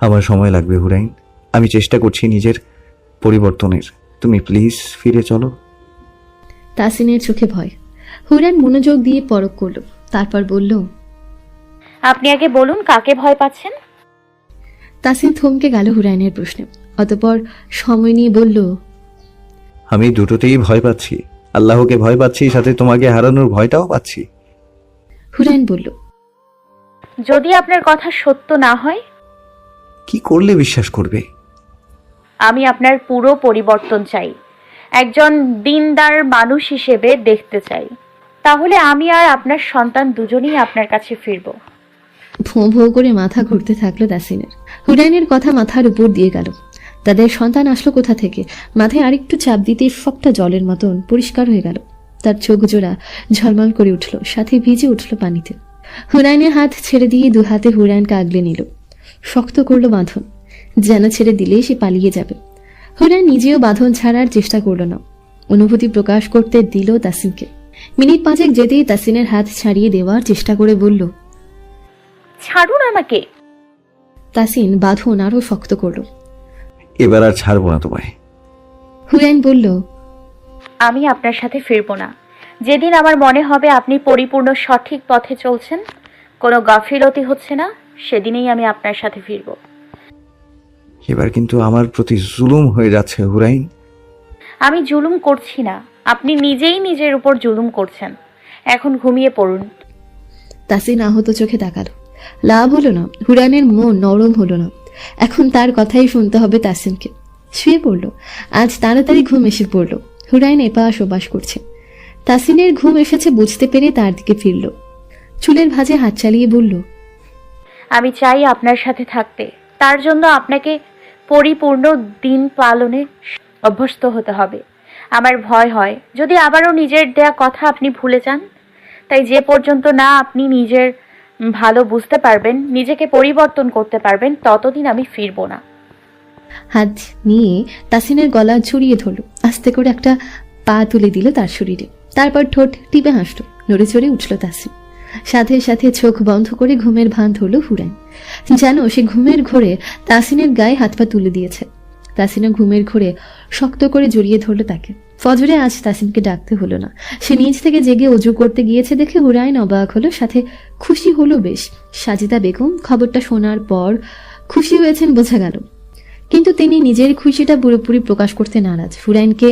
আমার সময় লাগবে হুরাইন, আমি চেষ্টা করছি নিজের পরিবর্তনের, তুমি প্লিজ ফিরে চলো। তাসিনের চোখে ভয়। হুরাইন মনোযোগ দিয়ে পরখ করল, তারপর বলল, আপনি আগে বলুন কাকে ভয় পাচ্ছেন। তাসিন থমকে গেল হুরাইনের প্রশ্নে, অতঃপর সময় নিয়ে বলল, আমি দুটোতেই ভয় পাচ্ছি, আল্লাহকে ভয় পাচ্ছি, সাথে তোমাকে হারানোর ভয়টাও পাচ্ছি। হুরাইন বলল, যদি আপনার কথা সত্য না হয়? কি করলে বিশ্বাস করবে? আমি আপনার পুরো পরিবর্তন চাই, একজন দিনদার মানুষ হিসেবে দেখতে চাই। তাহলে আমি আর আপনার সন্তান দুজনেই আপনার কাছে ফিরব। ভোঁ ভোঁ করে মাথা ঘুরতে থাকলো তাসিনের। হুরাইনের কথা মাথার উপর দিয়ে গেল। তাদের সন্তান আসলো কোথা থেকে? মাথায় আরেকটু চাপ দিতে সবটা জলের মতন পরিষ্কার হয়ে গেল। তার চোখ জোড়া ঝলমল করে উঠল, সাথে ভিজে উঠল পানিতে। হুরাইনের হাত ছেড়ে দিয়ে দু হাতে হুরাইনকে আগলে নিল, শক্ত করলো বাঁধন, যেন ছেড়ে দিলেই সে পালিয়ে যাবে। হুরাইন নিজেও বাঁধন ছাড়ার চেষ্টা করলো না, অনুভূতি প্রকাশ করতে দিল তাসিনকে। মিনিট পাঁচেক যেতেই তাসিনের হাত ছাড়িয়ে দেওয়ার চেষ্টা করে বলল, ছাড়ুন আমাকে। তাসিন বাঁধন আরো শক্ত করল। এবার আর ছাড়বো না তোমায়। হুরাইন বলল, আমি আপনার সাথে ফিরব না। যেদিন আমার মনে হবে আপনি পরিপূর্ণ সঠিক পথে চলছেন, কোনো গাফিলতি হচ্ছে না, সেদিনেই আমি আপনার সাথে ফিরব। এবার কিন্তু আমার প্রতি জুলুম হয়ে যাচ্ছে হুরাইন। আমি জুলুম করছি না, আপনি নিজেই নিজের উপর জুলুম করছেন। এখন ঘুমিয়ে পড়ুন। তাসিন আহত চোখে তাকালো। লাভ হলো না, হুরাইনের মন নরম হলো না। এখন তার কথাই শুনতে হবে তাসিনকে। শুয়ে পড়ল। আজ তাড়াতাড়ি ঘুম এসে পড়ল। হুরাইন এপাশ ওপাশ করছে। তাসিনের ঘুম এসেছে বুঝতে পেরে তার দিকে ফিরল। চুলের ভাঁজে হাত চালিয়ে বলল, আমি চাই আপনার সাথে থাকতে, তার জন্য আপনাকে পরিপূর্ণ দিন পালনে অভ্যস্ত হতে হবে। আমার ভয় হয় যদি আবারও নিজের দেয়া কথা আপনি ভুলে যান। তাই যে পর্যন্ত না আপনি নিজের ভালো বুঝতে পারবেন, নিজেকে পরিবর্তন করতে পারবেন, ততদিন আমি ফিরব না। হাত নিয়ে তাসিনের গলা ছড়িয়ে ধরল, আস্তে করে একটা পা তুলে দিল তার শরীরে। তারপর ঠোঁট টিপে হাসল, নড়ে চড়ে উঠল তাসিন। সাথে সাথে চোখ বন্ধ করে ঘুমের ভান ধরল হুরাইন, যেন সে ঘুমের ঘোরে তাসিনের গায়ে হাত পা তুলে দিয়েছে। তাসিনা ঘুমের ঘোরে শক্ত করে জড়িয়ে ধরল তাকে। ফজরে আজ তাসিনকে ডাকতে হলো না। সে নিজ থেকে জেগে অজু করতে গিয়েছে দেখে হুরাইন অবাক হলো, সাথে খুশি হলো বেশ। সাজিদা বেগম খবরটা শোনার পর খুশি হয়েছেন বোঝা গেল, কিন্তু তিনি নিজের খুশিটা পুরোপুরি প্রকাশ করতে নারাজ। হুরাইনকে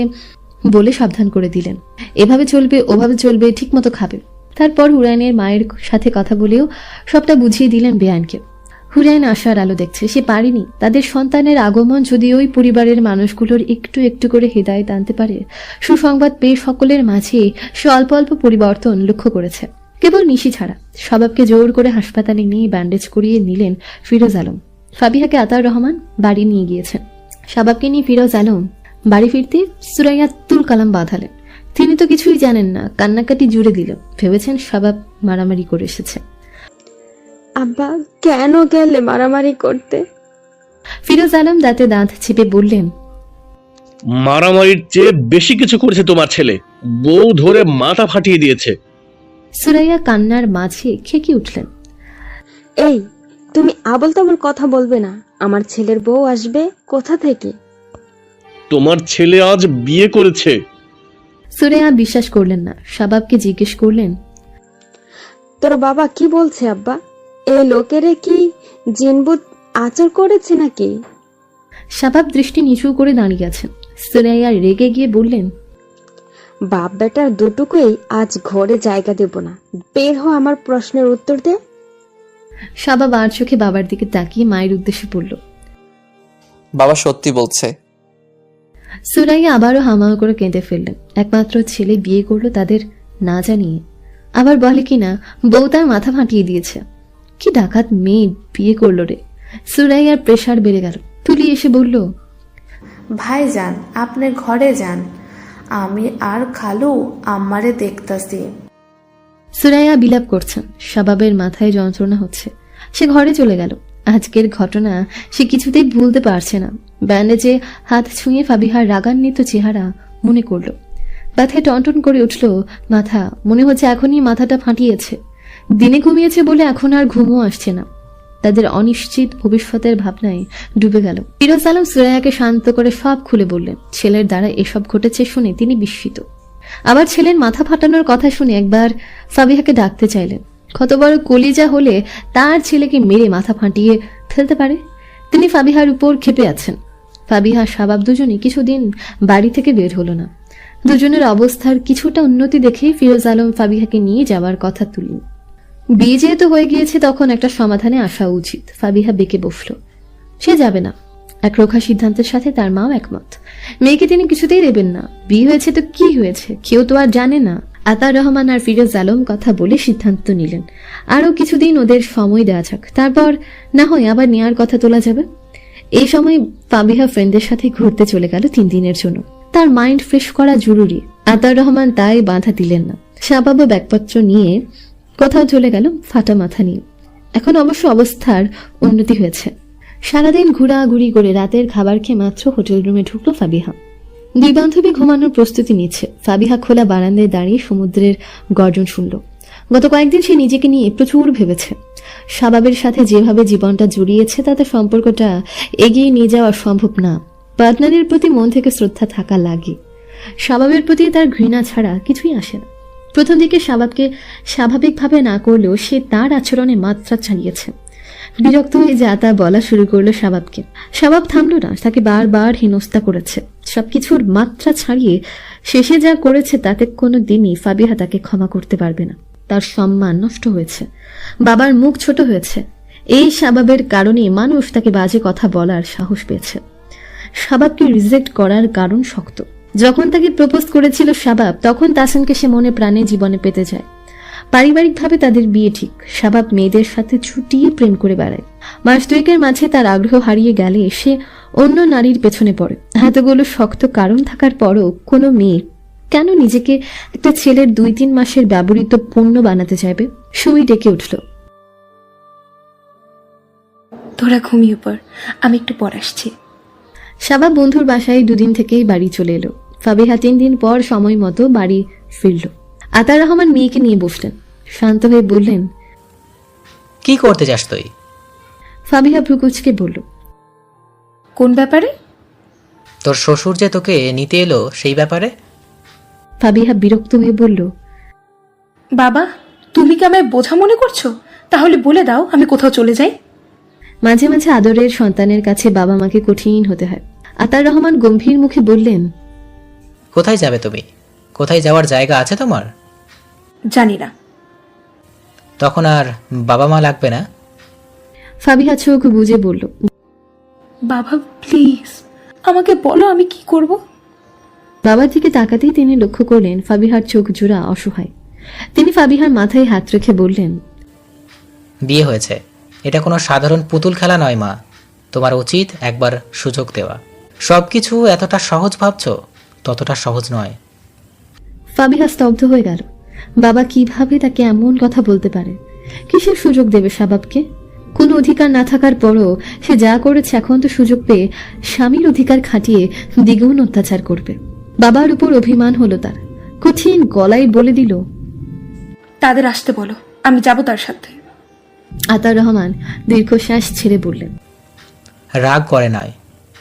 বলে সাবধান করে দিলেন, এভাবে চলবে ওভাবে চলবে, ঠিক মতো খাবে। তারপর হুরাইনের মায়ের সাথে কথা বলেও সবটা বুঝিয়ে দিলেন বেয়ানকে। হুরাইন আশার আলো দেখছে, সে পারেনি। তাদের সন্তানের আগমন যদি ওই পরিবারের মানুষগুলোর একটু একটু করে হৃদায়ত আনতে পারে, সুসংবাদ পেয়ে সকলের মাঝে সে অল্প অল্প পরিবর্তন লক্ষ্য করেছে। কেবল নিশি ছাড়া সবাবকে জোর করে হাসপাতালে নিয়ে ব্যান্ডেজ করিয়ে নিলেন ফিরোজ আলম। ফাবিহাকে আতার রহমান বাড়ি নিয়ে গিয়েছেন। শাবাবকে নিয়ে ফিরোজ আলম বাড়ি ফিরতে সুরাইয়া তুল কালাম বাঁধালেন। তিনি তো কিছুই জানেন না, কান্নাকাটি জুড়ে দিল। ভেবেছেন শাবাব মারামারি করে এসেছে। আব্বা কেন গেলে মারামারি করতে? ফিরোজ আলম দাঁতে দাঁত চেপে বললেন, মারামারির চেয়ে বেশি কিছু করেছে তোমার ছেলে, বউ ধরে মাথা ফাটিয়ে দিয়েছে। সুরাইয়া কান্নার মাঝে খেকে উঠলেন। এই, তুমি আবল তাবল কথা বলবে না। আমার ছেলের বউ আসবে কোথা থেকে? তোমার ছেলে আজ বিয়ে করেছে। সুরাইয়া বিশ্বাস করলেন না। শাবাবকে জিজ্ঞেস করলেন, তোর বাবা কি বলছে আব্বা? এই লোকেরে কি জিনবুত আচর করেছে নাকি? শাবাব দৃষ্টি নিচু করে দাঁড়িয়ে আছেন। সুরাইয়া রেগে গিয়ে বললেন, বাপ বেটার দুটুকুই আজ ঘরে জায়গা দেব না। বের হ, আমার প্রশ্নের উত্তর দে। শাবাব আর চোখে বাবার দিকে তাকিয়ে মায়ের উদ্দেশ্যে বলল, বাবা সত্যি বলছে। সুরাইয়া আবারও হামাও করে কেঁদে ফেললেন। একমাত্র ছেলে বিয়ে করলো তাদের না জানিয়ে। আবার বলে কিনা বউ তার মাথা ফাটিয়ে দিয়েছে। কি ডাকাত মেয়ে বিয়ে করলো রে। সুরাইয়ার প্রেশার বেড়ে গেল। তুলি এসে বলল, ভাইজান আপনি ঘরে যান, আমি আর খালু আম্মারে দেখতাছি। সুরাইয়া বিলাপ করছেন। শাবাবের মাথায় যন্ত্রণা হচ্ছে। সে ঘরে চলে গেল। আজকের ঘটনা সে কিছুতেই ভুলতে পারছে না। ব্যান্ডেজে হাত ছুঁয়ে ফাবিহার রাগান্বিত চেহারা মনে করল। ব্যথায় টনটন করে উঠল মাথা। মনে হচ্ছে এখনই মাথাটা ফাটিয়েছে। দিনে ঘুমিয়েছে বলে এখন আর ঘুমও আসছে না। তাদের অনিশ্চিত ভবিষ্যতের ভাবনায় ডুবে গেল। ফিরোজ আলম সুরাইয়াকে শান্ত করে সব খুলে বললেন। ছেলের দ্বারা এসব ঘটেছে শুনে তিনি বিস্মিত। আবার ছেলের মাথা ফাটানোর কথা শুনে একবার ফাবিহাকে ডাকতে চাইলেন। কত বড় কলিজা হলে তার ছেলেকে মেরে মাথা ফাটিয়ে ফেলতে পারে। তিনি ফাবিহার উপর ক্ষেপে আছেন। ফাবিহা শাবাব দুজনে কিছুদিন বাড়ি থেকে বের হলো না। দুজনের অবস্থার কিছুটা উন্নতি দেখে ফিরোজ আলম ফাবিহাকে নিয়ে যাওয়ার কথা তুললেন। বিয়ে যেহেতু হয়ে গিয়েছে তখন একটা সমাধানে আসা উচিত। ফাবিহা বেঁকে বসল। সে যাবে না। এক রোখা সিদ্ধান্তের সাথে তার মাও একমত। মেয়েকে তিনি কিছুতেই দেবেন না। বিয়ে হয়েছে তো কি হয়েছে, কেউ তো আর জানে না। আতার রহমান আর ফিরোজ আলম কথা বলে সিদ্ধান্ত নিলেন আরো কিছুদিন ওদের সময় দেওয়া যাক, তারপর না হয় আবার নেওয়ার কথা তোলা যাবে। এই সময় ফাবিহা ফ্রেন্ডদের সাথে ঘুরতে চলে গেল 3 দিনের জন্য। তার মাইন্ড ফ্রেশ করা জরুরি। আতার রহমান তাই বাধা দিলেন না। শাবাব ব্যাগপত্র নিয়ে কোথাও চলে গেল ফাটা মাথা নিয়ে। এখন অবশ্য অবস্থার উন্নতি হয়েছে। সারাদিন ঘোরাঘুরি করে রাতের খাবার খেয়ে মাত্র হোটেল রুমে ঢুকলো ফাবিহা। 2 বান্ধবী ঘুমানোর প্রস্তুতি নিচ্ছে। ফাবিহা খোলা বারান্দায় দাঁড়িয়ে সমুদ্রের গর্জন শুনল। গত কয়েকদিন সে নিজেকে নিয়ে প্রচুর ভেবেছে। শাবাবের সাথে যেভাবে জীবনটা জড়িয়েছে তাতে সম্পর্কটা এগিয়ে নিয়ে যাওয়া সম্ভব না। পার্টনারের প্রতি মন থেকে শ্রদ্ধা থাকা লাগে। শাবাবের প্রতি তার ঘৃণা ছাড়া কিছুই আসে না। প্রথম দিকে শাবাবকে স্বাভাবিকভাবে না করলেও সে তার আচরণে মাত্রা ছাড়িয়েছে। বিরক্ত হয়ে যা তা বলা শুরু করলো শাবাবকে। শাবাব থামলো না, তাকে বারবার হেনস্থা করেছে। সবকিছুর মাত্রা ছাড়িয়ে শেষে যা করেছে তাতে কোনো দিনই ফাবিহা তাকে ক্ষমা করতে পারবে না। তার সম্মান নষ্ট হয়েছে, বাবার মুখ ছোট হয়েছে। এই শাবাবের কারণে মানুষ তাকে বাজে কথা বলার সাহস পেয়েছে। শাবাবকে রিজেক্ট করার কারণ শক্ত। যখন তাকে প্রপোজ করেছিল শাবাব, তখন তাসিনকে সে মনে প্রাণে জীবনে পেতে যায়। পারিবারিকভাবে তাদের বিয়ে ঠিক। শাবাব মেয়েদের সাথে ছুটিয়ে প্রেম করে বেড়ায়। মাস 2 মাঝে তার আগ্রহ হারিয়ে গেলে সে অন্য নারীর পেছনে পড়ে। এতগুলো শক্ত কারণ থাকার পরও কোনো মেয়ে কেন নিজেকে একটা ছেলের 2-3 মাসের ব্যবহৃত পণ্য বানাতে চাইবে? সুই ডেকে উঠল। তোরা ঘুমিয়ে পড়, আমি একটু পর আসছি। শাবাব বন্ধুর বাসায় 2 দিন থেকেই বাড়ি চলে এলো। ফাবিহা 3 দিন পর সময় মতো বাড়ি ফিরল। আতার রহমান মেয়েকে নিয়ে বসলেন। শান্ত হয়ে বললেন, কি করতে চাস তুই? ফাবিহা ভ্রুকুচকে বলল, কোন ব্যাপারে? তোর শ্বশুর যে তোকে নিতে এলো সেই ব্যাপারে। ফাবিহা বিরক্ত হয়ে বলল, বাবা, তুমি কি আমায় বোঝা মনে করছো? তাহলে বলে দাও আমি কোথাও চলে যাই। মাঝে মাঝে আদরের সন্তানের কাছে বাবা মাকে কঠিন হতে হয়। আতার রহমান গম্ভীর মুখে বললেন, কোথায় যাবে তুমি? কোথায় যাওয়ার জায়গা আছে তোমার? জানি না। তখন আর বাবা মা লাগবে না? ফাবিহা চোখ বুজে বলল, বাবা প্লিজ আমাকে বলো আমি কি করব। বাবার দিকে তাকাতেই তিনি লক্ষ্য করলেন ফাবিহার চোখ জোড়া অসহায়। তিনি ফাবিহার মাথায় হাত রেখে বললেন, বিয়ে হয়েছে, এটা কোনো সাধারণ পুতুল খেলা নয় মা। তোমার উচিত একবার সুযোগ দেওয়া। সবকিছু এতটা সহজ ভাবছো, ততটা সহজ নয়। ফাবিহা স্তব্ধ হয়ে গেল। বাবা কিভাবে তাকে এমন কথা বলতে পারে? কিসের সুযোগ দেবে শাবাবকে? কোনো অধিকার না থাকার পরও সে যা করেছে এখন তো সুযোগ পেয়ে স্বামীর অধিকার খাটিয়ে দ্বিগুণ অত্যাচার করবে। বাবার উপর অভিমান হলো তার। কঠিন গলায় বলে দিল, তাদের আসতে বলো, আমি যাব তার সাথে। আতার রহমান দীর্ঘশ্বাস ছেড়ে বললেন, রাগ করে নয়,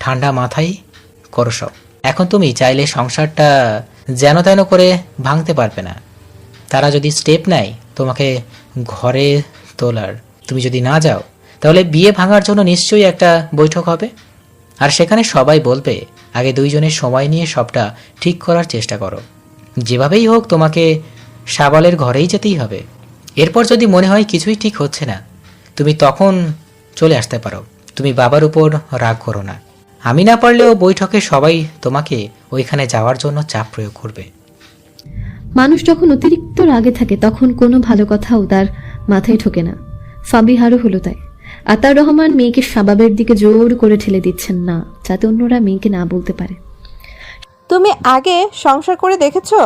ঠান্ডা মাথায় করো সব। এখন তুমি চাইলে সংসারটা যেন তেন করে ভাঙতে পারবে না। তারা যদি স্টেপ নেয় তোমাকে ঘরে তোলার, তুমি যদি না যাও তাহলে বিয়ে ভাঙার জন্য নিশ্চয়ই একটা বৈঠক হবে। আর সেখানে সবাই বলবে আগে 2 জনের সময় নিয়ে সবটা ঠিক করার চেষ্টা করো। যেভাবেই হোক তোমাকে শাবালের ঘরেই যেতেই হবে। এরপর যদি মনে হয় কিছুই ঠিক হচ্ছে না, তুমি তখন চলে আসতে পারো। তুমি বাবার উপর রাগ করো না। আমি না পারলেও বৈঠকে সবাই তোমাকে ওইখানে যাওয়ার জন্য চাপ প্রয়োগ করবে। মানুষ যখন অতিরিক্ত রাগে থাকে তখন কোনো ভালো কথাও তার মাথায় ঢোকে না। ফাবিহারও হলো তাই। আতার রহমান মেয়েকে শাবাবের দিকে জোর করে ঠেলে দিচ্ছেন না, যাতে অন্যরা মেয়েকে না বলতে পারে। তুমি আগে সংসার করে দেখেছো?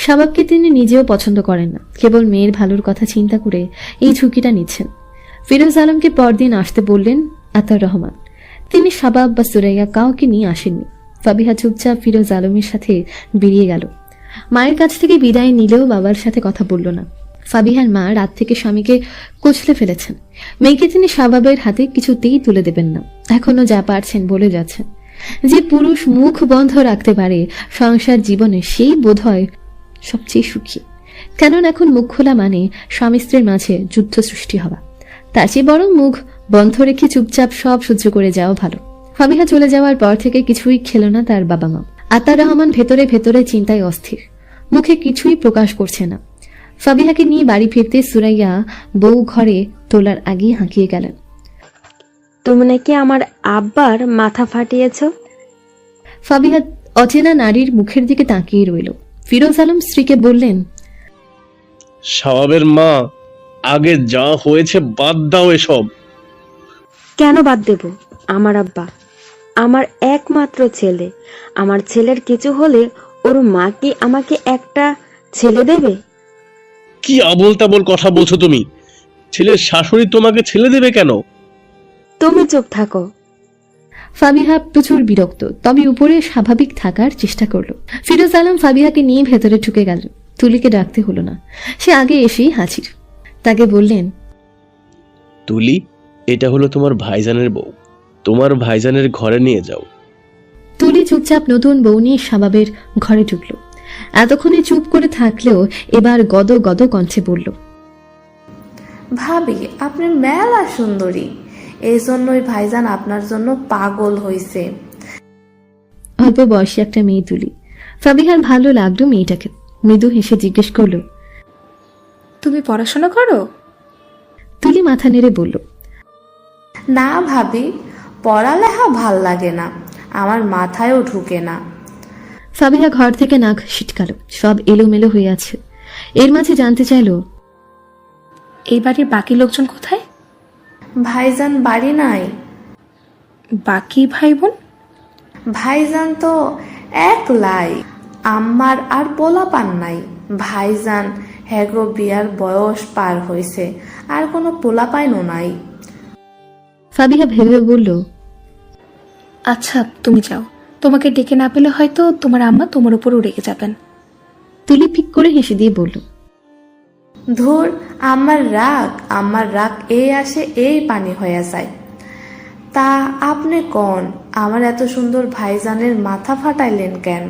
শাবাবকে তিনি নিজেও পছন্দ করেন না, কেবল মেয়ের ভালোর কথা চিন্তা করে এই ঝুঁকিটা নিচ্ছেন। ফিরোজ আলমকে পরদিন আসতে বললেন আতার রহমান। তিনি শাবাব বা সুরাইয়া কাউকে নিয়ে আসেননি। ফাবিহা চুপচাপ ফিরোজ আলমের সাথে বেরিয়ে গেল। মায়ের কাছ থেকে বিদায় নিলেও বাবার সাথে কথা বলল না। ফাবিহার মা রাত থেকে স্বামীকে কোচলে ফেলেছেন। মেয়েকে তিনি শাবাবের হাতে কিছুতেই তুলে দেবেন না। এখনো যা পারছেন বলে যাচ্ছেন। যে পুরুষ মুখ বন্ধ রাখতে পারে সংসার জীবনে, সেই বোধহয় সবচেয়ে সুখী। কারণ এখন মুখ খোলা মানে স্বামী স্ত্রীর মাঝে যুদ্ধ সৃষ্টি হওয়া। তার চেয়ে বরং মুখ বন্ধ রেখে চুপচাপ সব সহ্য করে যাওয়া ভালো। ফাবিহা চলে যাওয়ার পর থেকে কিছুই খেল না তার বাবা মা। আতার রহমান ভেতরে ভেতরে চিন্তায় অস্থির, মুখে কিছুই প্রকাশ করছে না। ফাবিহাকে নিয়ে বাড়ি ফিরতে সুরাইয়া বউ ঘরে তোলার আগেই হাঁকিয়ে গেলেন। তুমি নাকি আমার আব্বার মাথা ফাটিয়েছ? ফাবিহা অচেনা নারীর মুখের দিকে তাকিয়ে রইল। ফিরোজ আলম স্ত্রীকে বললেন, শাবাবের মা, আগে যা হয়েছে বাদ দাও এসব। কেন বাদ দেব? আমার আব্বা আমার একমাত্র ছেলে। আমার ছেলের কিছু হলে ওর মা কি আমাকে একটা ছেলে দেবে? কি আবোল তাবোল কথা বলছো তুমি? ছেলের শাশুড়ি তোমাকে ছেলে দেবে কেন? তুমি চুপ থাকো। ফাবিহা প্রচুর বিরক্ত, তবে উপরে স্বাভাবিক থাকার চেষ্টা করলো। ফিরোজ আলম ফাবিহাকে নিয়ে ভেতরে ঢুকে গেল। তুলিকে ডাকতে হলো না, সে আগে এসেই হাজির। তাকে বললেন, তুলি, এটা হলো তোমার ভাইজানের বউ, তোমার ভাইজানের ঘরে নিয়ে যাও। তুলি চুপচাপ নতুন বউ নিয়ে শাবাবের ঘরে ঢুকলো। এতক্ষণে চুপ করে থাকলেও এবার গদ গদ কণ্ঠে বলল, ভাবি আপনি মেলা সুন্দরী, এই জন্যই ভাইজান আপনার জন্য পাগল হইছে। অল্প বয়সী একটা মেয়ে তুলি। ফাবিহার ভালো লাগলো মেয়েটাকে। মৃদু হেসে জিজ্ঞেস করলো, তুমি পড়াশোনা করো? তুলি মাথা নেড়ে বলল, না ভাবি, পড়ালেখা ভাল লাগে না, আমার মাথায়ও ঢুকে না। ফাবিহা ঘর থেকে নাক ছিটকালো। সব এলোমেলো হয়ে আছে। এর মাঝে জানতে চাইল, এই বাড়ির বাকি লোকজন কোথায়? ভাইজান বাড়ি নাই। বাকি ভাই বোন? ভাইজান তো একলাই, আম্মার আর পোলাপান নাই। ভাইজান হ্যাগো বিয়ার বয়স পার হইছে, আর কোনো পোলাপাইনও নাই। ফাবিহা ভেবে বলল, আচ্ছা তুমি যাও, তোমাকে ডেকে না পেলে হয়তো তোমার আম্মা তোমার উপরও রেগে যাবেন। তুলি পিক করে হেসে দিয়ে বলল, ধুর, আমার রাগ এই আসে এই পানি হয়ে যায়। তা আপনি কোন আমার এত সুন্দর ভাইজানের মাথা ফাটাইলেন কেন?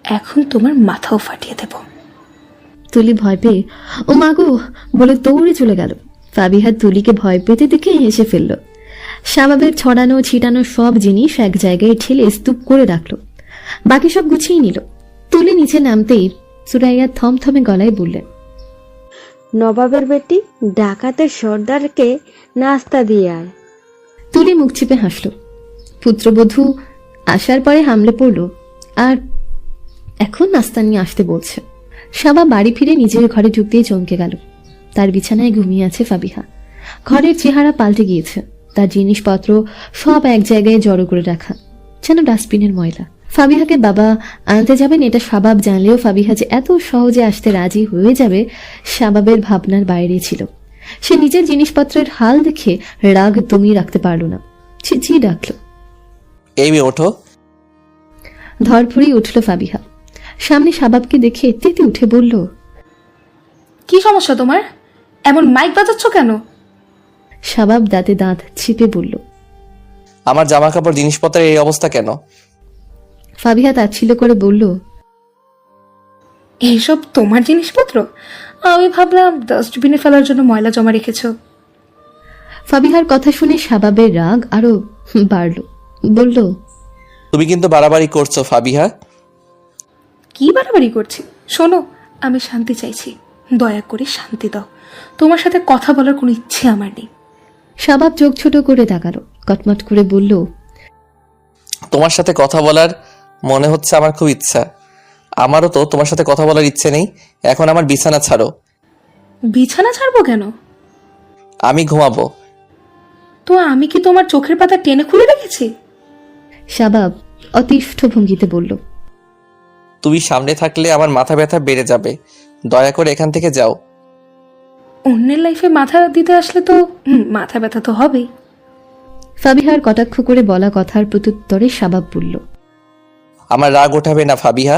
এখন তোমার মাথাও ফাটিয়ে দেব। তুলি ভয় পেয়ে ও মাগো বলে দৌড়ে চলে গেল। ফাবিহা তুলিকে ভয় পেতে দেখে হেসে ফেলল। শাবাবের ছড়ানো ছিটানো সব জিনিস এক জায়গায় ঠেলে স্তূপ করে রাখলো। বাকি সব গুছিয়ে নিল। তুলি নিচে নামতেই সুরাইয়া থমথমে গলায় বললেন, নবাবের বেটি, ডাকাতের সর্দারকে নাস্তা দিয়ে আয়। তুলি মুখ চিপে হাসল। পুত্রবধূ আসার পরে হামলে পড়ল আর এখন নাস্তা নিয়ে আসতে বলছে। শাবা বাড়ি ফিরে নিজের ঘরে ঢুকতেই চমকে গেল। তার বিছানায় ঘুমিয়ে আছে ফাবিহা। ঘরের চেহারা পাল্টে গিয়েছে। তার জিনিসপত্র সব এক জায়গায় জড়ো করে রাখা, যেন ডাস্টবিনের ময়লা। ফাবিহাকে বাবা আনতে যাবেন এটা শাবাব জানলেও ফাবিহা যে এত সহজে আসতে রাজি হয়ে যাবে শাবাবের ভাবনার বাইরে ছিল। সে নিজের জিনিসপত্রের হাল দেখে রাগ দমিয়ে রাখতে পারল না। ছি ডাকলো, এই মেয়ে ওঠো। ধরফড়ি উঠল ফাবিহা। সামনে শাবাবকে দেখে তেতে উঠে বলল, কি সমস্যা তোমার? এমন মাইক বাজাচ্ছ কেন? শাবাব দাঁতে দাঁত চিপে বলল, আমার জামা কাপড় জিনিসপত্রের এই অবস্থা কেন? ফাবিহা তাচ্ছিল্য করে বলল, এইসব তোমার জিনিসপত্র? আমি ভাবলাম ডাস্টবিনে ফেলার জন্য ময়লা জমা রেখেছো। ফাবিহার কথা শুনে শাবাবের রাগ আরো বাড়ল। বলল, তুমি কিন্তু বাড়াবাড়ি করছো ফাবিহা। কি বাড়াবাড়ি করছি? শোনো, আমি শান্তি চাইছি, দয়া করে শান্তি দাও। তোমার সাথে কথা বলার কোনো ইচ্ছে আমার নেই। শাবাব চোখ ছোট করে তাকালো, কটমট করে বলল, তোমার সাথে কথা বলার মনে হচ্ছে আমার খুব ইচ্ছা। আমারও তো তোমার সাথে কথা বলার ইচ্ছে নেই। এখন আমার বিছানা ছাড়ো। বিছানা ছাড়বো কেন? আমি ঘুমাবো। তো আমি কি তোমার চোখের পাতা টেনে খুলে রেখেছি? শাবাব অতিষ্ঠ ভঙ্গিতে বলল, তুমি সামনে থাকলে আমার মাথা ব্যথা বেড়ে যাবে। দয়া করে এখান থেকে যাও। অন্যের লাইফে মাথা দিতে আসলে তো মাথা ব্যথা তো হবেই। ফাবিহার কটাক্ষ করে বলা কথার প্রত্যুত্তরে শাবাব বলল, আমার রাগ ওঠাবে না ফাবিহা।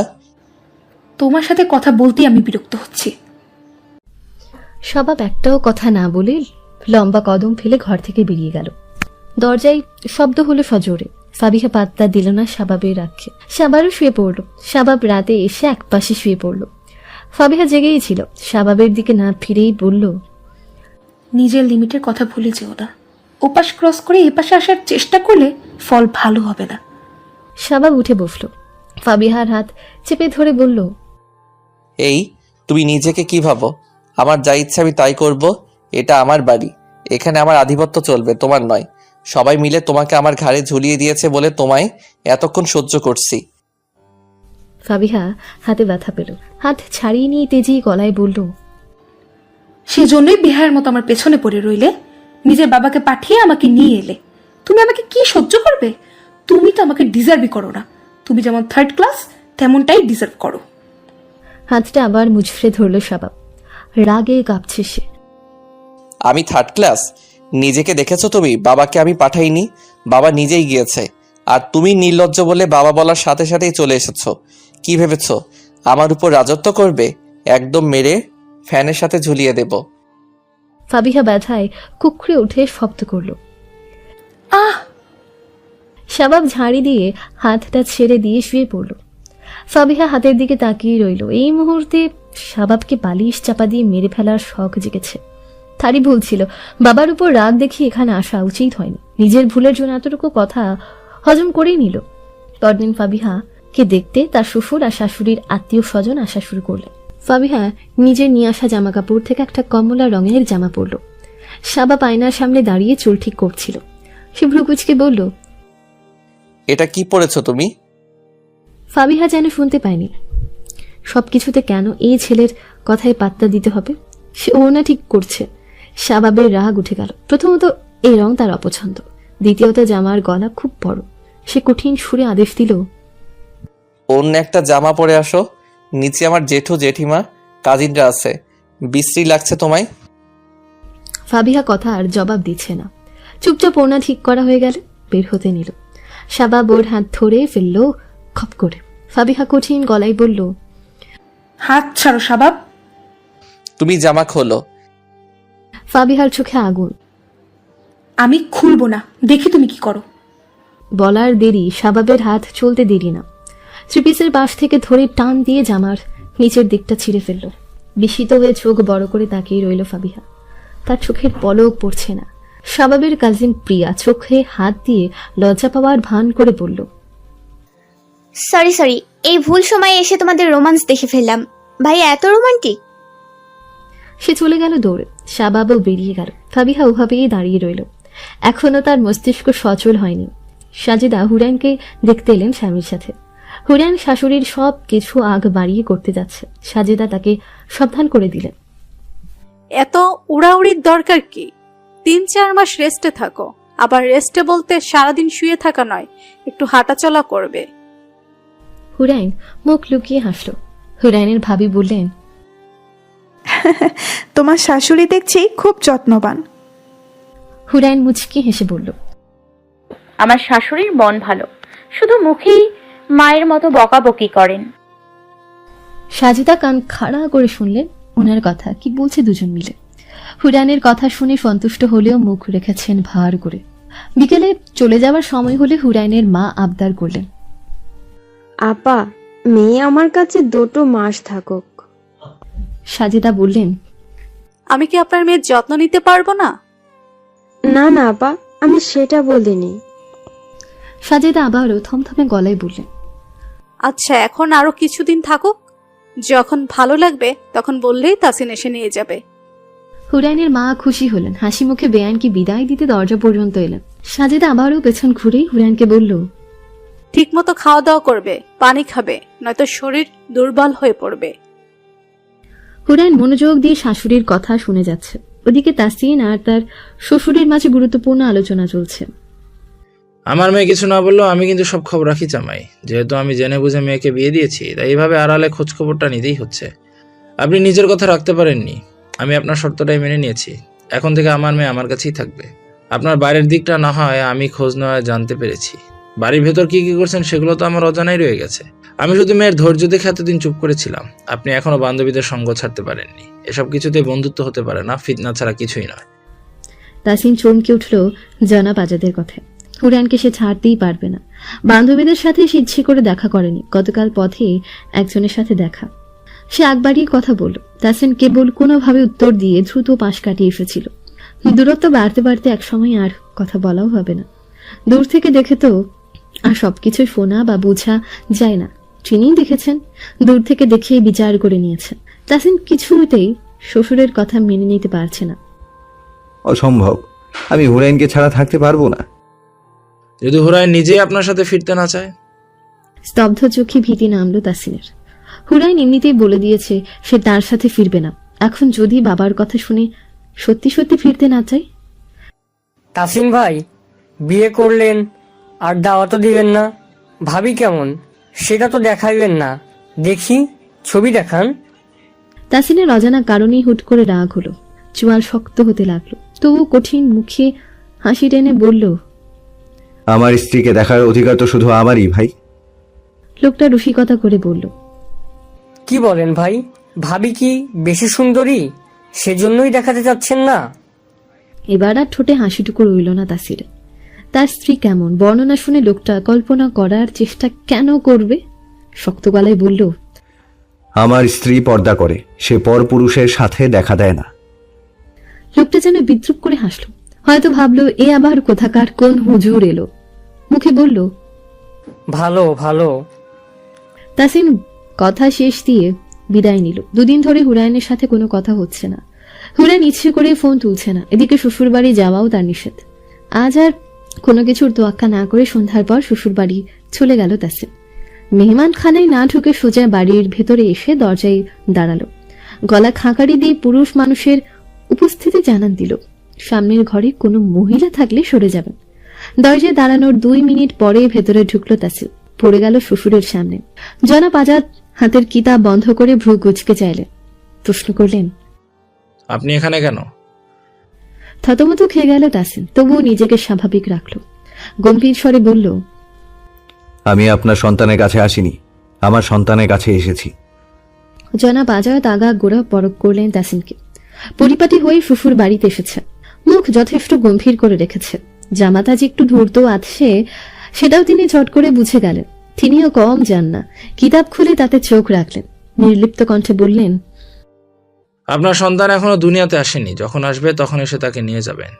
তোমার সাথে কথা বলতেই আমি বিরক্ত হচ্ছি। শাবাব একটাও কথা না বলে লম্বা কদম ফেলে ঘর থেকে বেরিয়ে গেল। দরজায় শব্দ হলো সজোরে। ফাবিহা পাত্তা দিল না শাবাবের রাখে। শাবারও শুয়ে পড়ল। শাবাব রাতে এসে একপাশে শুয়ে পড়ল। ফাবিহা জেগেই ছিল। শাবাবের দিকে না ফিরেই বলল, নিজের লিমিটের কথা ভুলে যেও না। ওপাশ ক্রস করে এপাশে আসার চেষ্টা করলে ফল ভালো হবে না। শাবাব উঠে বসল। ফাবিহার হাত চেপে ধরে বলল, এই তুমি নিজেকে কি ভাবো? আমার যা ইচ্ছা আমি তাই করব। এটা আমার বাড়ি, এখানে আমার আধিপত্য চলবে, তোমার নয়। সবাই মিলে তোমাকে আমার ঘাড়ে ঝুলিয়ে দিয়েছে বলে তোমায় এতক্ষণ সহ্য করছি। ফাবিহা হাতে ব্যথা পেল। হাত ছাড়িয়ে নিয়ে তেজি গলায় বলল, সেজন্যই বিহারের মতো আমার পেছনে পড়ে রইলে। নিজের বাবাকে পাঠিয়ে আমাকে নিয়ে এলে। তুমি আমাকে কি সহ্য করবে? তুমি তো আমাকে ডিজার্ভই করো না। তুমি যেমন থার্ড ক্লাস তেমনটাই ডিজার্ভ করো। হাতটা আবার মুচড়ে ধরল শাবাব। রাগে কাঁপছে সে। আমি থার্ড ক্লাস? নিজেকে দেখেছো তুমি? বাবাকে আমি পাঠাইনি, বাবা নিজেই গিয়েছে। আর তুমি নির্লজ্জ বলে বাবা বলার সাথে সাথেই চলে এসেছো। কি ভেবেছো আমার উপর রাজত্ব করবে? একদম মেরে ফ্যানের সাথে ঝুলিয়ে দেব। ফাবিহা ব্যথায় কুকড়ে উঠে শব্দ করল। আহ! শাবাব ঝাড়ি দিয়ে হাতটা ছেড়ে দিয়ে শুয়ে পড়ল। ফাবিহা হাতের দিকে তাকিয়ে রইল। এই মুহূর্তে শাবাবকে বালিশ চাপা দিয়ে মেরে ফেলার শখ জেগেছে। তারই ভুল ছিল। বাবার উপর রাগ দেখিয়ে এখানে আসা উচিত হয়নি। নিজের ভুলের জন্য এতটুকু কথা হজম করেই নিল। পরদিন ফাবিহাকে দেখতে তার শ্বশুর আর শাশুড়ির আত্মীয় স্বজন আসা শুরু করলেন। ফাবিহা নিজের নিয়ে আসা জামা কাপড় থেকে একটা কমলা রঙের জামা পরল। শাবাব আয়নার সামনে দাঁড়িয়ে চুল ঠিক করছিল। সে ভ্রুকুচকে বলল, এটা কি পড়েছো তুমি? ফাবিহা যেন শুনতে পায়নি। সবকিছুতে কেন এই ছেলের কথায় পাত্তা দিতে হবে? সে ওনা ঠিক করছে। শাবাবের রাগ উঠে গেল। প্রথমত এই রং তার অপছন্দ, দ্বিতীয়ত জামার গলা খুব বড়। সে কঠিন সুরে আদেশ দিল, অন্য একটা জামা পরে আসো। নিচে আমার জেঠু জেঠিমা কাজিনরা আছে। বিশ্রী লাগছে তোমায়? ফাবিহা কথা আর জবাব দিচ্ছে না। চুপচাপ ওনা ঠিক করা হয়ে গেল, বের হতে নিল। শাবাব ওর হাত ধরে ফেলল খপ করে। ফাবিহা কঠিন গলায় বলল, হাত ছাড়ো শাবাব। তুমি জামা খোলো। ফাবিহার চোখে আগুন। আমি খুলবো না, দেখি তুমি কি করো। বলার দেরি, শাবাবের হাত চলতে দেরি না। থ্রিপিসের পাশ থেকে ধরে টান দিয়ে জামার নিচের দিকটা ছিঁড়ে ফেলল। বিস্মিত হয়ে চোখ বড় করে তাকিয়ে রইল ফাবিহা। তার চোখের পলক পড়ছে না। শাবাবের কাজিন প্রিয়া চোখে হাত দিয়ে লজ্জা পাওয়ার ভান করে বলল, সরি, এই ভুল সময়ে এসে তোমাদের রোমান্স দেখে ফেললাম। ভাই এত রোমান্টিক। সে চলে গেল দৌড়ে। শাবাবও বেরিয়ে গেল। ফাবিহা ওভাবেই দাঁড়িয়ে রইল। এখনো তার মস্তিষ্ক সচল হয়নি। সাজেদা হুরাইনকে দেখতে এলেন স্বামীর সাথে। হুরাইন শাশুড়ির সব কিছু আগ বাড়িয়ে করতে যাচ্ছে। সাজেদা তাকে সাবধান করে দিলেন, এত উড়াউড়ির দরকার কি? 3-4 মাস রেস্টে থাকো। আবার রেস্টে বলতে সারাদিন শুয়ে থাকা নয়, একটু হাঁটাচলা করবে। হুরাইন মুখ লুকিয়ে হাসল। হুরাইনের ভাবি বললেন, তোমার শাশুড়ি দেখছি খুব যত্নবান। হুরাইন মুচকি হেসে বলল, আমার শাশুড়ির মন ভালো, শুধু মুখেই মায়ের মতো বকাবকি করেন। সাজেদা কান খাড়া করে শুনলেন ওনার কথা। কি বলছে দুজন মিলে। হুরাইনের কথা শুনে সন্তুষ্ট হলেও মুখ রেখেছেন ভার করে। বিকেলে চলে যাওয়ার সময় হলে হুরাইনের মা আবদার করলেন, আপা, মেয়ে আমার কাছে 2 মাস থাকুক। সাজেদা বললেন, আমি কি আপনার মেয়ের যত্ন নিতে পারবো না? না না আপা, আমি সেটা বলিনি। সাজেদা আবারও থমথমে গলায় বললেন, আচ্ছা, এখন আরো কিছুদিন থাকুক। যখন ভালো লাগবে তখন বললেই তাসিন এসে নিয়ে যাবে। হুরাইনের মা খুশি হলেন। হাসি মুখে বেয়ানকে বিদায় দিতে দরজা পর্যন্ত এলেন। সাজেদা আবারও পেছন ঘুরে হুরাইনকে বলল, ঠিক মতো খাওয়া দাওয়া করবে, পানি খাবে, নয়তো শরীর দুর্বল হয়ে পড়বে। হুরাইন মনোযোগ দিয়ে শাশুড়ির কথা শুনে যাচ্ছে। ওদিকে তাসিন আর তার শ্বশুরের মাঝে গুরুত্বপূর্ণ আলোচনা চলছে। আমার মেয়ে কিছু না বললেও আমি কিন্তু সব খবর রাখি জামাই। যেহেতু আমি জেনে বুঝে মেয়েকে বিয়ে দিয়েছি, তাই এইভাবে আড়ালে খোঁজ খবরটা নিতেই হচ্ছে। আপনি নিজের কথা রাখতে পারেননি, আমি আপনার শর্তটাই মেনে নিয়েছি। এখন থেকে আমার মেয়ে আমার কাছেই থাকবে। আপনার বাইরের দিকটা না হয় আমি খোঁজ নেওয়া জানতে পেরেছি। বাড়ির ভেতর কি কি করছেন সেগুলো তো আমার অজানাই রয়ে গেছে। আমি শুধু মেয়ের ধৈর্য দেখে এতদিন চুপ করেছিলাম। আপনি এখনো বান্ধবীদের সঙ্গ ছাড়তে পারেননি। এসব কিছুতে বন্ধুত্ব হতে পারে না, ফিতনা ছাড়া কিছুই নয়। তাসিন চমকে উঠল জনাব আজাদের কথায়। হুরায়নকে সে ছাড়তেই পারবে না। বান্ধবীদের সাথে সে ইচ্ছে করে দেখা করেনি, গতকাল পথে একজনের সাথে দেখা। সে আগবাড়িয়ে কথা বলল। তাসিন কেবল কোনোভাবে উত্তর দিয়ে দ্রুত পাশ কাটিয়ে এসেছিল। দূরত্ব বাড়তে বাড়তে একসময় আর কথা বলাও হবে না। দূর থেকে দেখে তো আর সবকিছু শোনা বা বোঝা যায় না। তিনিই দেখেছেন, দূর থেকে দেখেই বিচার করে নিয়েছেন। তাসিন কিছুতেই শ্বশুরের কথা মেনে নিতে পারছে না। অসম্ভব, আমি হুরাইনকে ছাড়া থাকতে পারবো না। যদি হুরায়ন নিজেই আপনার সাথে ফিরতে না চায়? স্তব্ধ চোখে ভীতি নামল তাসিনের। হুরাইন এমনিতেই বলে দিয়েছে সে তার সাথে ফিরবে না। এখন যদি বাবার কথা শুনে সত্যি সত্যি ফিরতে না চায়? তাসিন ভাই, বিয়ে করলেন আর দাওয়াতও দিবেন না? ভাবি কেমন সেটা তো দেখাইবেন না, দেখি ছবি দেখান। তাসিনের অজানা কারণেই হুট করে রাগ হলো, চোয়াল শক্ত হতে লাগলো। তবু কঠিন মুখে হাসি টেনে বলল, আমার স্ত্রীকে দেখার অধিকার তো শুধু আমারই ভাই। লোকটা রসিকতা করে বলল, কি বলেন ভাই, ভাবি কি বেশি সুন্দরী সেজন্যই দেখাতে চাচ্ছেন না? এবার আর ঠোঁটে হাসিটুকু রইল না তাসিরে। তার স্ত্রী কেমন বর্ণনা শুনে লোকটা কল্পনা করার চেষ্টা কেন করবে? শক্ত গলায় বলল, আমার স্ত্রী পর্দা করে, সে পরপুরুষের সাথে দেখা দেয় না। লোকটা যেন বিদ্রুপ করে হাসলো। হয়তো ভাবলো এ আবার কোথাকার কোন হুজুর এলো। মুখে বলল, ভালো ভালো। তাসিন কথা শেষ দিয়ে বিদায় নিল। দুদিন ধরে হুরায়নের সাথে কোনো কথা হচ্ছে না। হুরায়ন ইচ্ছে করে ফোন তুলছে না। এদিকে শ্বশুর বাড়ি যাওয়াও তার নিষেধ। আজ আর কোনো কিছুর তোয়াক্কা না করে সন্ধ্যার পর শ্বশুর বাড়ি চলে গেল তাসিন। মেহমান খানায় না ঢুকে সোজা বাড়ির ভেতরে এসে দরজায় দাঁড়ালো। গলা খাঁকারি দিয়ে পুরুষ মানুষের উপস্থিতি জানান দিল। সামনের ঘরে কোনো মহিলা থাকলে সরে যাবেন। দরজায় দাঁড়ানোর 2 মিনিট পরে ভেতরে ঢুকলো তাসিন। পড়ে গেল শ্বশুরের সামনে। জনাব আজাদ হাতের কিতাব বন্ধ করে ভ্রু কুঁচকে চাইলেন। প্রশ্ন করলেন, আপনি এখানে কেন? থতমত খেয়ে গেল তাসিন, তবুও নিজেকে স্বাভাবিক রাখলো। গম্ভীর স্বরে বলল, আমি আপনার সন্তানের কাছে আসিনি, আমার সন্তানের কাছে এসেছি। জনাব আজাদ আগা গোড়া পরক করলেন তাসিনকে। পরিপাটি হয়ে শ্বশুর বাড়িতে এসেছে, মুখ যথেষ্ট গম্ভীর করে রেখেছে। জামাতা যে একটু ধূর্ত আছে সেটাও তিনি চট করে বুঝে গেলেন। তিনিও কম যান না। কিতাব খুলে তাতে চোখ রাখলেন। নির্লিপ্ত কণ্ঠে বললেন, আপনার সন্তান এখনো দুনিয়াতে আসেনি, যখন আসবে তখন এসে তাকে নিয়ে যাবেন।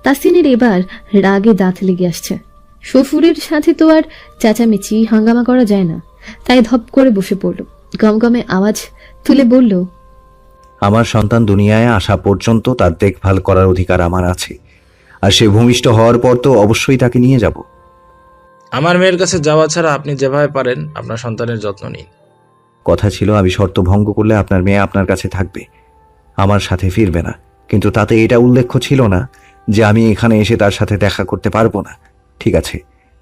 তাসিনের এবার রাগে দাঁত লেগে আসছে। শ্বশুরের সাথে তো আর চেঁচামেচি হাঙ্গামা করা যায় না। তাই ধপ করে বসে পড়ল। গমগমে আওয়াজ তুলে বলল, আমার সন্তান দুনিয়ায় আসা পর্যন্ত তার দেখভাল করার অধিকার আমার আছে, আর সে ভূমিষ্ঠ হওয়ার পর তো অবশ্যই তাকে নিয়ে যাব। আমার মেয়ের কাছে যাওয়া ছাড়া আপনি যেভাবে পারেন আপনার সন্তানের যত্ন নিন। কথা ছিল আমি শর্ত ভঙ্গ করলে আপনার মেয়ে আপনার কাছে থাকবে, আমার সাথে ফিরবে না। কিন্তু তাতে এটা উল্লেখ ছিল না যে আমি এখানে এসে তার সাথে দেখা করতে পারবো না। ঠিক আছে,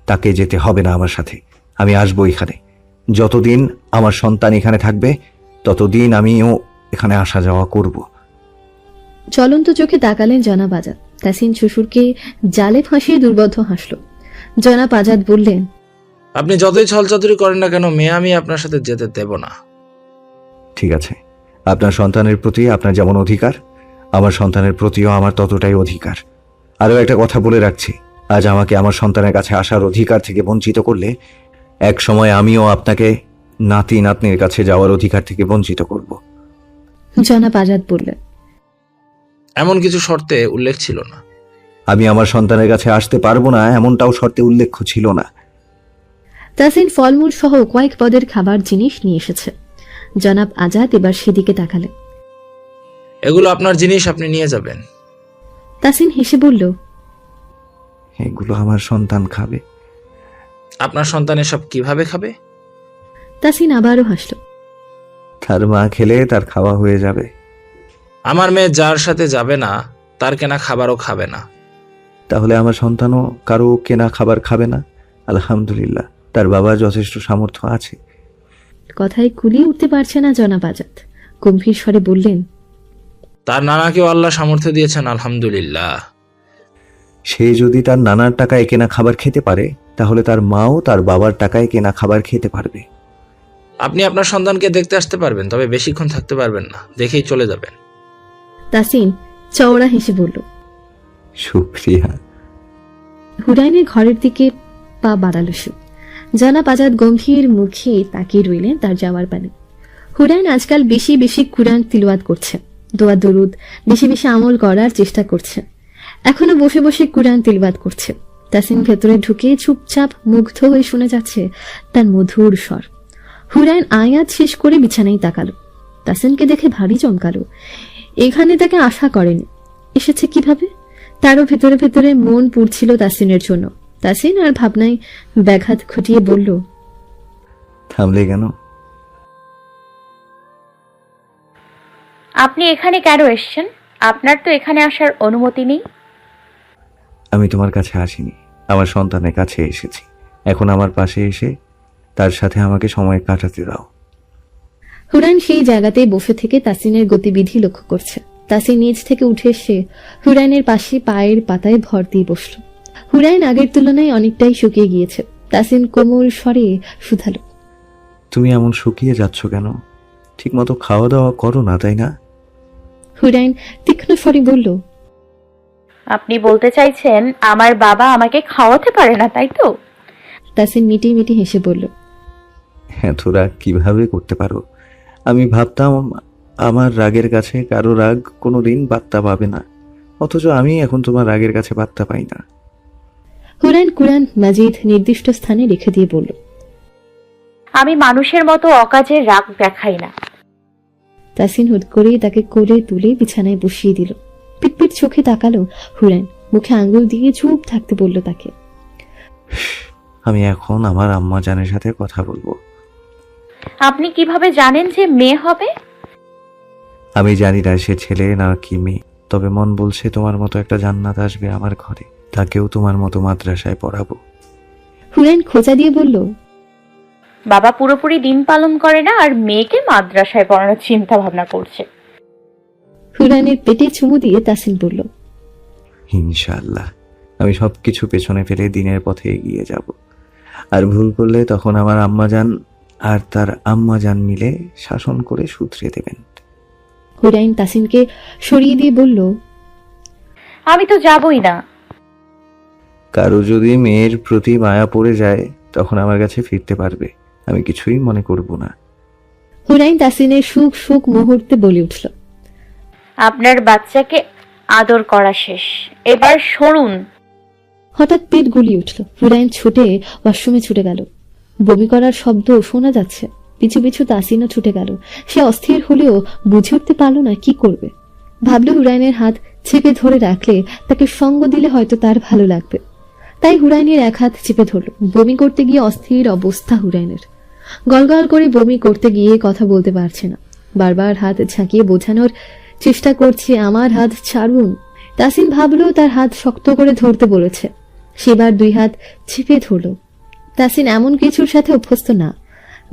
তাকে যেতে হবে না আমার সাথে, আমি আসবো এখানে। যতদিন আমার সন্তান এখানে থাকবে ততদিন আমিও এখানে আসা যাওয়া করব। চলন্ত চোখে তাকালেন জনাব আজাদ। তাসিন শ্বশুরকে জালে ফাঁসিয়ে দুর্বদ্ধ হাসল। জনাব আজাদ বললেন, আপনি যতই ছলচাতুরি করেন না কেন, মেয়ে আমি আপনার সাথে যেতে দেব না। ঠিক আছে, আপনার সন্তানের প্রতি আপনার যেমন অধিকার, আমার সন্তানের প্রতিও আমার ততটাই অধিকার। আরও একটা কথা বলে রাখছি, আজ আমাকে আমার সন্তানের কাছে আসার অধিকার থেকে বঞ্চিত করলে এক সময় আমিও আপনাকে নাতি নাতনির কাছে যাওয়ার অধিকার থেকে বঞ্চিত করব। জনাব আজাদ বললেন, এমন কিছু শর্তে উল্লেখ ছিল না। আমি আমার সন্তানের কাছে আসতে পারবো না এমনটাও শর্তে উল্লেখ ছিল না। তাসিন ফলমূল সহ কয়েক পদের খাবার জিনিস নিয়ে এসেছে। জনাব আজাদ এবার সেদিকে তাকালেন। এগুলো আপনার জিনিস, আপনি নিয়ে যাবেন। তাসিন হেসে বলল, এগুলো আমার সন্তান খাবে। আপনার সন্তান এসব কিভাবে খাবে? তাসিন আবারও হাসল। তার মা খেলে তার খাওয়া হয়ে যাবে। আমার মেয়ে যার সাথে যাবে না তার কেনা খাবারও খাবে না। তাহলে আমার সন্তানও কারো কেনা খাবার খাবে না? আলহামদুলিল্লাহ, তার বাবার যথেষ্ট সামর্থ্য আছে। কথায় কুলিয়ে উঠতে পারছে না জনাব আজাদ। গম্ভীর স্বরে বললেন, তার নানাকেও আল্লাহ সামর্থ্য দিয়েছেন, আলহামদুলিল্লাহ। সে যদি তার নানার টাকায় কেনা খাবার খেতে পারে তাহলে তার মাও তার বাবার টাকায় কেনা খাবার খেতে পারবে। আপনি আপনার সন্তানকে দেখতে আসতে পারবেন, তবে বেশিক্ষণ থাকতে পারবেন না, দেখেই চলে যাবেন। তাসিন চওড়া হেসে বলল। শুক্রিয়া। হুরাইনের ঘরের দিকে পা বাড়ালো সে। জানা পাজাদ গম্ভীর মুখে তাকিয়ে রইলেন তার যাওয়ার পানে। হুরাইন আজকাল বেশি বেশি কুরআন তিলাওয়াত করছে, দোয়া দরুদ বেশি বেশি আমল করার চেষ্টা করছে। এখনো বসে বসে কুরআন তিলাওয়াত করছে। তাসিন ভেতরে ঢুকে চুপচাপ মুগ্ধ হয়ে শুনে যাচ্ছে তার মধুর স্বর। হুরাইন আয়াত শেষ করে বিছানায় তাকালো। তাসিনকে দেখে ভারী চমকালো। এখানে তাকে আশা করেনি। এসেছে কিভাবে? তারও ভেতরে ভেতরে মন পুড়ছিল তাসিনের জন্য। তাসিন আর ভাবনায় ব্যাঘাত ঘটিয়ে বলল, থামলে কেন? আপনি এখানে কেন এসেছেন? আপনার তো এখানে আসার অনুমতি নেই। আমি তোমার কাছে আসিনি, আমার সন্তানের কাছে এসেছি। এখন আমার পাশে এসে তার সাথে আমাকে সময় কাটাতে দাও। হুরাইন সেই জায়গাতেই বসে থেকে তাসিনের গতিবিধি লক্ষ্য করছে। তাসিন নিজ থেকে উঠে এসে হুরাইনের পাশে পায়ের পাতায় ভর দিয়ে বসল। হুরাইন আগের তুলনায় অনেকটাই শুকিয়ে গিয়েছে। তাসিন কোমল স্বরে শুধালো, তুমি এমন শুকিয়ে যাচ্ছ কেন? ঠিকমতো খাওয়া দাওয়া করো না, তাই না? হুরাইন তীক্ষ্ণ স্বরে বলল, আপনি বলতে চাইছেন আমার বাবা আমাকে খাওয়াতে পারে না, তাই তো? তাসিন মিটি মিটি হেসে বলল, হ্যাঁ, তোরা কিভাবে করতে পারো? আমি ভাবতাম আমার রাগের কাছে কারো রাগ কোনোদিন পাত্তা পাবে না, অথচ আমি এখন তোমার রাগের কাছে পাত্তা পাই না। হুরাইন কুরআন মাজিদ নির্দিষ্ট স্থানে রেখে দিয়ে বলল, আমি মানুষের মতো অকাজে রাগ দেখাই না। তাসিন হুট করে তাকে কোলে তুলে বিছানায় বসিয়ে দিল। পিটপিট চোখে তাকালো হুরাইন, মুখে আঙ্গুল দিয়ে চুপ থাকতে বলল তাকে। আমি এখন আমার আম্মা জানের সাথে কথা বলবো। আপনি কিভাবে জানেন যে মেয়ে হবে? আমি জানি না সে ছেলে না কি মেয়ে, তবে মন বলছে তোমার মতো একটা জান্নাত আসবে আমার ঘরে, তাকেও তোমার মতো মাদ্রাসায় পড়াবো। হুরাইন খোঁচা দিয়ে বলল, বাবা পুরোপুরি দিন পালন করে না আর মেয়েকে মাদ্রাসায় পড়ানোর চিন্তা ভাবনা করছে। হুরাইনের পেটে চুমু দিয়ে তাসিন বলল, ইনশাআল্লাহ আমি সবকিছু পেছনে ফেলে দিনের পথে এগিয়ে যাব। আর ভুল করলে তখন আমার আম্মাজান আর তার আম্মাজান মিলে শাসন করে শুধরে দেবেন। হুরাইন তাসিনকে সরিয়ে দিয়ে বলল, আমি তো যাবই না। কারো যদি মেয়ের প্রতি মায়া পড়ে যায় তখন আমার কাছে ফিরতে পারবে, আমি কিছুই মনে করব না। হুরাইন তাসিনের সুখ সুখ মুহূর্তে বলে উঠল, আপনার বাচ্চাকে আদর করা শেষ, এবার সরুন। হঠাৎ পেট গুলিয়ে উঠল। হুরাইন ছুটে ওয়াশরুমে ছুটে গেল। বমি করার শব্দ শোনা যাচ্ছে। পিছু পিছু তাসিনও ছুটে গেল। সে অস্থির হলেও বুঝে উঠতে পারল না কি করবে। ভাবল হুরাইনের হাত চেপে ধরে রাখলে তাকে সঙ্গ দিলে হয়তো তার ভালো লাগবে। তাই হুরাইনের এক হাত চেপে ধরল। বমি করতে গিয়ে অস্থির অবস্থা হুরাইনের। গলগল করে বমি করতে গিয়ে কথা বলতে পারছে না। বারবার হাত ঝাঁকিয়ে বোঝানোর চেষ্টা করছে, আমার হাত ছাড়ুন। তাসিন ভাবল তার হাত শক্ত করে ধরতে বলেছে। সেবার দুই হাত চেপে ধরল। তাসিন এমন কিছুর সাথে অভ্যস্ত না।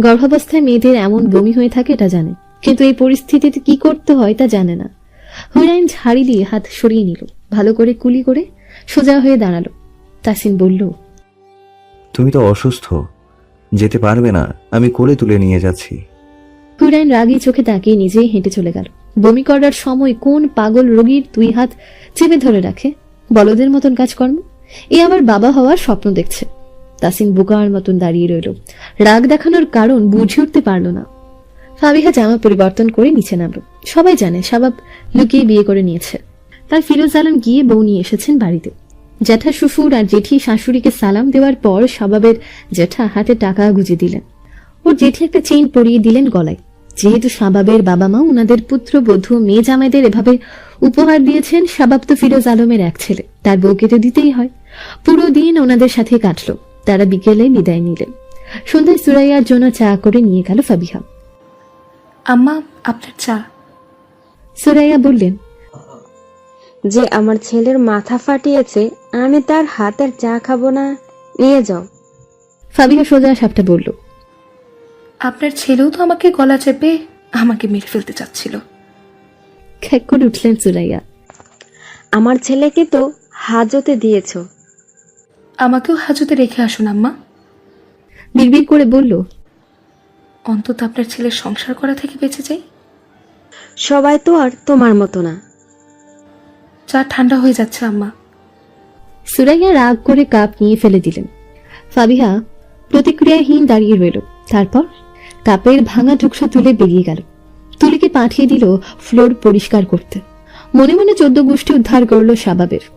গর্ভাবস্থায় মেয়েদের এমন বমি হয়ে থাকে এটা জানে, কিন্তু এই পরিস্থিতিতে কি করতে হয় তা জানে না। হুরাইন ঝাড়ি দিয়ে হাত সরিয়ে নিল। ভালো করে কুলি করে সোজা হয়ে দাঁড়ালো। তাসিন বলল, তুমি তো অসুস্থ, যেতে পারবে না, আমি কোলে তুলে নিয়ে যাচ্ছি। হুরাইন রাগী চোখে তাকিয়ে নিজেই হেঁটে চলে গেল। বমি করার সময় কোন পাগল রোগীর দুই হাত চেপে ধরে রাখে? বলদের মতন কাজকর্ম। এ আবার বাবা হওয়ার স্বপ্ন দেখছে। তাসিন বোকার মতন দাঁড়িয়ে রইল। রাগ দেখানোর কারণ বুঝে উঠতে পারল না। ফাবিহা জামা পরিবর্তন করে নিচে নামল। সবাই জানে শাবাব লুকিয়ে বিয়ে করে নিয়েছে। তার ফিরোজ আলম গিয়ে বউ নিয়ে এসেছেন বাড়িতে। জ্যাঠা শ্বশুর আর জেঠি শাশুড়িকে সালাম দেওয়ার পর শাবাবের জ্যাঠা হাতে টাকা গুঁজে দিলেন। ওর জেঠি একটা চেইন পরিয়ে দিলেন গলায়। যেহেতু শাবাবের বাবা মা ওনাদের পুত্রবধূ মেয়ে জামাইদের এভাবে উপহার দিয়েছেন, শাবাব তো ফিরোজ আলমের এক ছেলে, তার বউকে তো দিতেই হয়। পুরো দিন ওনাদের সাথে কাটলো। তারা বিকেলে বিদায় নিলেন। সন্ধ্যায় সুরাইয়ার জন্য চা করে নিয়ে গেল ফাবিহা। আম্মা, আপনার চা। সুরাইয়া বললেন, যে আমার ছেলের মাথা ফাটিয়েছে আমি তার হাতের চা খাবো না, নিয়ে যাও। ফাবিহা সোজা সাপটা বলল, আপনার ছেলেও তো আমাকে গলা চেপে আমাকে মেরে ফেলতে চাচ্ছিল। খ্যাক করে উঠলেন সুরাইয়া। আমার ছেলেকে তো হাজতে দিয়েছো। আমাকেও হাজতে রেখে আসুন আম্মা। বিড়বিড় করে বলল, অন্তত আপনার ছেলের সংসার করা থেকে বেঁচে যাই। সবাই তো আর তোমার মতো না। চা ঠান্ডা হয়ে যাচ্ছে আম্মা। সুরাইয়া রাগ করে কাপ নিয়ে ফেলে দিলেন। ফাবিহা প্রতিক্রিয়াহীন দাঁড়িয়ে রইল। তারপর কাপের ভাঙা টুকরো তুলে বেরিয়ে গেল। তুলিকে পাঠিয়ে দিল ফ্লোর পরিষ্কার করতে। মনে মনে 14 গোষ্ঠী উদ্ধার করলো শাবাবের।